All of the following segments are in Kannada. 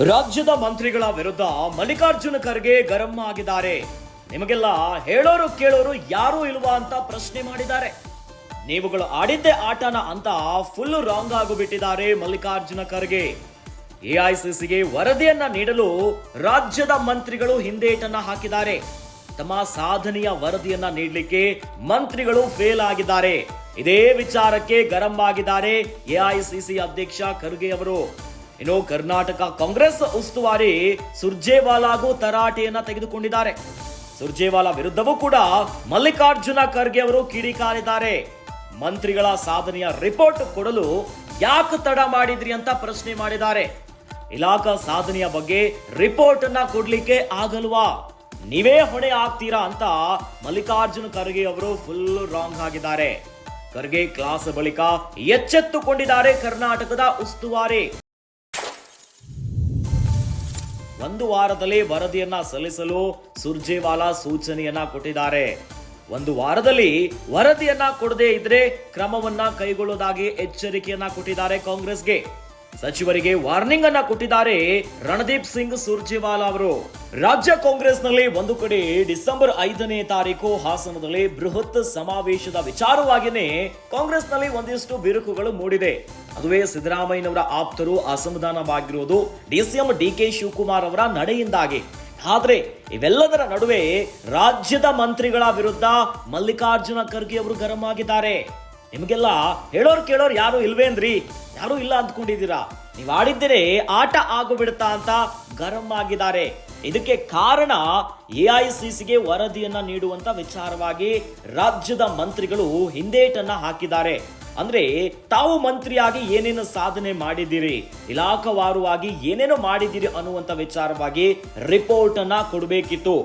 ರಾಜ್ಯದ ಮಂತ್ರಿಗಳ ವಿರುದ್ಧ ಮಲ್ಲಿಕಾರ್ಜುನ ಖರ್ಗೆ ಗರಂ ಆಗಿದ್ದಾರೆ. ನಿಮಗೆಲ್ಲ ಹೇಳೋರು ಕೇಳೋರು ಯಾರೂ ಇಲ್ವಾ ಅಂತ ಪ್ರಶ್ನೆ ಮಾಡಿದ್ದಾರೆ. ನೀವುಗಳು ಆಡಿದ್ದೇ ಆಟನ ಅಂತ ಫುಲ್ ರಾಂಗ್ ಆಗಿಬಿಟ್ಟಿದ್ದಾರೆ ಮಲ್ಲಿಕಾರ್ಜುನ ಖರ್ಗೆ. ಎಐಸಿಸಿಗೆ ವರದಿಯನ್ನ ನೀಡಲು ರಾಜ್ಯದ ಮಂತ್ರಿಗಳು ಹಿಂದೇಟನ್ನ ಹಾಕಿದ್ದಾರೆ. ತಮ್ಮ ಸಾಧನೆಯ ವರದಿಯನ್ನ ನೀಡಲಿಕ್ಕೆ ಮಂತ್ರಿಗಳು ಫೇಲ್ ಆಗಿದ್ದಾರೆ. ಇದೇ ವಿಚಾರಕ್ಕೆ ಗರಂ ಆಗಿದ್ದಾರೆ ಎಐಸಿಸಿ ಅಧ್ಯಕ್ಷ ಖರ್ಗೆ ಅವರು. ಇನ್ನು ಕರ್ನಾಟಕ ಕಾಂಗ್ರೆಸ್ ಉಸ್ತುವಾರಿ ಸುರ್ಜೇವಾಲಾಗೂ ತರಾಟೆಯನ್ನ ತೆಗೆದುಕೊಂಡಿದ್ದಾರೆ. ಸುರ್ಜೇವಾಲಾ ವಿರುದ್ಧವೂ ಕೂಡ ಮಲ್ಲಿಕಾರ್ಜುನ ಖರ್ಗೆ ಅವರು ಕಿಡಿಕಾರಿದ್ದಾರೆ. ಮಂತ್ರಿಗಳ ಸಾಧನೆಯ ರಿಪೋರ್ಟ್ ಕೊಡಲು ಯಾಕೆ ತಡ ಮಾಡಿದ್ರಿ ಅಂತ ಪ್ರಶ್ನೆ ಮಾಡಿದ್ದಾರೆ. ಇಲಾಖಾ ಸಾಧನೆಯ ಬಗ್ಗೆ ರಿಪೋರ್ಟ್ ಅನ್ನ ಕೊಡ್ಲಿಕ್ಕೆ ಆಗಲ್ವಾ, ನೀವೇ ಹೊಣೆ ಆಗ್ತೀರಾ ಅಂತ ಮಲ್ಲಿಕಾರ್ಜುನ ಖರ್ಗೆ ಅವರು ಫುಲ್ ರಾಂಗ್ ಆಗಿದ್ದಾರೆ. ಖರ್ಗೆ ಕ್ಲಾಸ್ ಬಳಿಕ ಎಚ್ಚೆತ್ತುಕೊಂಡಿದ್ದಾರೆ ಕರ್ನಾಟಕದ ಉಸ್ತುವಾರಿ. ಒಂದು ವಾರದಲ್ಲಿ ವರದಿಯನ್ನ ಸಲ್ಲಿಸಲು ಸುರ್ಜೇವಾಲಾ ಸೂಚನೆಯನ್ನ ಕೊಟ್ಟಿದ್ದಾರೆ. ಒಂದು ವಾರದಲ್ಲಿ ವರದಿಯನ್ನ ಕೊಡದೇ ಇದ್ರೆ ಕ್ರಮವನ್ನ ಕೈಗೊಳ್ಳುವುದಾಗಿ ಎಚ್ಚರಿಕೆಯನ್ನ ಕೊಟ್ಟಿದ್ದಾರೆ ಕಾಂಗ್ರೆಸ್ಗೆ. ಸಚಿವರಿಗೆ ವಾರ್ನಿಂಗ್ ಅನ್ನ ಕೊಟ್ಟಿದ್ದಾರೆ ರಣದೀಪ್ ಸಿಂಗ್ ಸುರ್ಜೇವಾಲಾ ಅವರು. ರಾಜ್ಯ ಕಾಂಗ್ರೆಸ್ನಲ್ಲಿ ಒಂದು ಕಡೆ ಡಿಸೆಂಬರ್ 5ನೇ ತಾರೀಕು ಹಾಸನದಲ್ಲಿ ಬೃಹತ್ ಸಮಾವೇಶದ ವಿಚಾರವಾಗಿಯೇ ಕಾಂಗ್ರೆಸ್ನಲ್ಲಿ ಒಂದಿಷ್ಟು ಬಿರುಕುಗಳು ಮೂಡಿದೆ. ಅದುವೇ ಸಿದ್ದರಾಮಯ್ಯನವರ ಆಪ್ತರು ಅಸಮಾಧಾನವಾಗಿರುವುದು ಡಿಸಿಎಂ ಡಿಕೆ ಶಿವಕುಮಾರ್ ಅವರ ನಡೆಯಿಂದಾಗಿ. ಆದ್ರೆ ಇವೆಲ್ಲದರ ನಡುವೆ ರಾಜ್ಯದ ಮಂತ್ರಿಗಳ ವಿರುದ್ಧ ಮಲ್ಲಿಕಾರ್ಜುನ ಖರ್ಗೆ ಅವರು ಗರಂ ಆಗಿದ್ದಾರೆ. ನಿಮಗೆಲ್ಲ ಹೇಳೋರು ಕೇಳೋರು ಯಾರು ಇಲ್ವೇನ್ರಿ, ಯಾರು ಇಲ್ಲ ಅಂದ್ಕೊಂಡಿದ್ದೀರಾ, ನೀವು ಆಡಿದ್ದರೆ ಆಟ ಆಗೋಬಿಡುತ್ತಾ ಅಂತ ಗರಂ ಆಗಿದ್ದಾರೆ. ಇದಕ್ಕೆ ಕಾರಣ ಎಐಸಿಸಿಗೆ ವರದಿಯನ್ನ ನೀಡುವಂತ ವಿಚಾರವಾಗಿ ರಾಜ್ಯದ ಮಂತ್ರಿಗಳು ಹಿಂದೇಟನ್ನ ಹಾಕಿದ್ದಾರೆ. ಅಂದ್ರೆ ತಾವು ಮಂತ್ರಿಯಾಗಿ ಏನೇನು ಸಾಧನೆ ಮಾಡಿದ್ದೀರಿ, ಇಲಾಖಾವಾರುವಾಗಿ ಏನೇನು ಮಾಡಿದ್ದೀರಿ ಅನ್ನುವಂತ ವಿಚಾರವಾಗಿ ರಿಪೋರ್ಟ್ ಅನ್ನ ಕೊಡಬೇಕಿತ್ತು.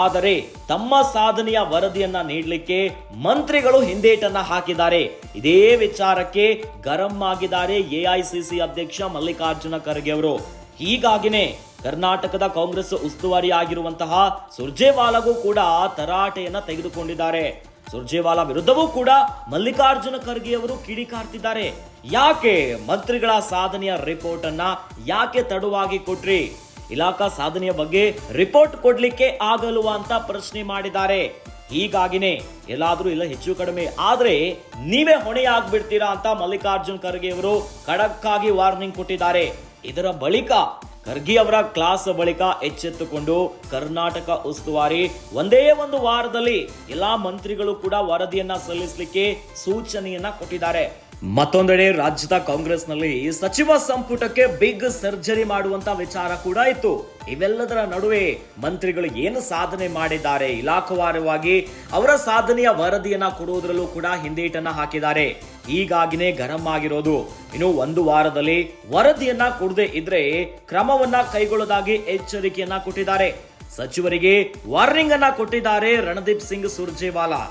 ಆದರೆ ತಮ್ಮ ಸಾಧನೆಯ ವರದಿಯನ್ನ ನೀಡಲಿಕ್ಕೆ ಮಂತ್ರಿಗಳು ಹಿಂದೇಟನ್ನ ಹಾಕಿದ್ದಾರೆ. ಇದೇ ವಿಚಾರಕ್ಕೆ ಗರಂ ಆಗಿದ್ದಾರೆ ಎಐಸಿಸಿ ಅಧ್ಯಕ್ಷ ಮಲ್ಲಿಕಾರ್ಜುನ ಖರ್ಗೆ ಅವರು. ಹೀಗಾಗಿನೇ ಕರ್ನಾಟಕದ ಕಾಂಗ್ರೆಸ್ ಉಸ್ತುವಾರಿ ಆಗಿರುವಂತಹ ಸುರ್ಜೇವಾಲಾಗೂ ಕೂಡ ತರಾಟೆಯನ್ನ ತೆಗೆದುಕೊಂಡಿದ್ದಾರೆ. ಸುರ್ಜೇವಾಲಾ ವಿರುದ್ಧವೂ ಕೂಡ ಮಲ್ಲಿಕಾರ್ಜುನ ಖರ್ಗೆ ಅವರು ಕಿಡಿಕಾರ್ತಿದ್ದಾರೆ. ಯಾಕೆ ಮಂತ್ರಿಗಳ ಸಾಧನೆಯ ರಿಪೋರ್ಟ್ ಅನ್ನ ಯಾಕೆ ತಡವಾಗಿ ಕೊಟ್ರಿ, ಇಲಾಖಾ ಸಾಧನೆಯ ಬಗ್ಗೆ ರಿಪೋರ್ಟ್ ಕೊಡ್ಲಿಕ್ಕೆ ಆಗಲ್ವಾ ಅಂತ ಪ್ರಶ್ನೆ ಮಾಡಿದ್ದಾರೆ. ಹೀಗಾಗಿನೇ ಎಲ್ಲಾದ್ರೂ ಇಲ್ಲ ಹೆಚ್ಚು ಕಡಿಮೆ ಆದ್ರೆ ನೀವೇ ಹೊಣೆಯಾಗ್ಬಿಡ್ತೀರಾ ಅಂತ ಮಲ್ಲಿಕಾರ್ಜುನ ಖರ್ಗೆ ಅವರು ಖಡಕ್ ಆಗಿ ವಾರ್ನಿಂಗ್ ಕೊಟ್ಟಿದ್ದಾರೆ. ಇದರ ಬಳಿಕ ಖರ್ಗೆ ಅವರ ಕ್ಲಾಸ್ ಬಳಿಕ ಎಚ್ಚೆತ್ತುಕೊಂಡು ಕರ್ನಾಟಕ ಉಸ್ತುವಾರಿ ಒಂದೇ ಒಂದು ವಾರದಲ್ಲಿ ಎಲ್ಲಾ ಮಂತ್ರಿಗಳು ಕೂಡ ವರದಿಯನ್ನ ಸಲ್ಲಿಸಲಿಕ್ಕೆ ಸೂಚನೆಯನ್ನ ಕೊಟ್ಟಿದ್ದಾರೆ. ಮತ್ತೊಂದೆಡೆ ರಾಜ್ಯದ ಕಾಂಗ್ರೆಸ್ನಲ್ಲಿ ಸಚಿವ ಸಂಪುಟಕ್ಕೆ ಬಿಗ್ ಸರ್ಜರಿ ಮಾಡುವಂತ ವಿಚಾರ ಕೂಡ ಇತ್ತು. ಇವೆಲ್ಲದರ ನಡುವೆ ಮಂತ್ರಿಗಳು ಏನು ಸಾಧನೆ ಮಾಡಿದ್ದಾರೆ, ಇಲಾಖಾವಾರವಾಗಿ ಅವರ ಸಾಧನೆಯ ವರದಿಯನ್ನ ಕೊಡುವುದರಲ್ಲೂ ಕೂಡ ಹಿಂದೇಟನ್ನ ಹಾಕಿದ್ದಾರೆ. ಹೀಗಾಗಿನೇ ಗರಂ ಆಗಿರೋದು. ಇನ್ನು ಒಂದು ವಾರದಲ್ಲಿ ವರದಿಯನ್ನ ಕೊಡದೆ ಇದ್ರೆ ಕ್ರಮವನ್ನ ಕೈಗೊಳ್ಳೋದಾಗಿ ಎಚ್ಚರಿಕೆಯನ್ನ ಕೊಟ್ಟಿದ್ದಾರೆ. ಸಚಿವರಿಗೆ ವಾರ್ನಿಂಗ್ ಅನ್ನ ಕೊಟ್ಟಿದ್ದಾರೆ ರಣದೀಪ್ ಸಿಂಗ್ ಸುರ್ಜೇವಾಲಾ.